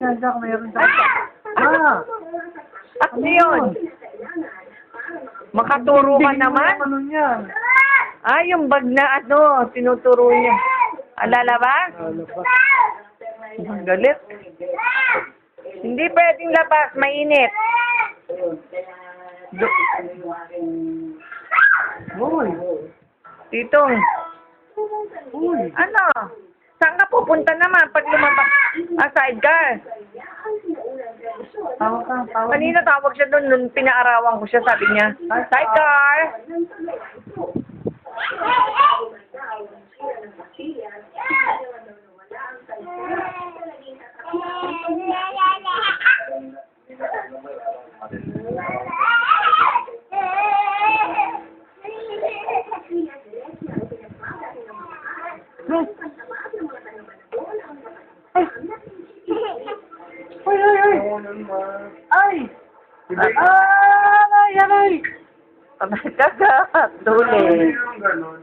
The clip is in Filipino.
Yan, Jack, mayroon Jack. Ah! Ano yun? Makaturo ka naman? Ano yan? Ah, yung bag na ano, tinuturo niya. Lalabas? Ang galit. Hindi pwedeng labas, mainit. Uy! Titong, Uy! ano? Saan ka pupunta naman pag lumabas? Ah, sidecar. Tawag ka, tawag. Kanina tawag siya doon, nung pinaarawan ko siya, sabi niya, sidecar. Ay! Ay! Ay! Ay! Ay! Ay! Ay! Kagat, tuli. Ganon.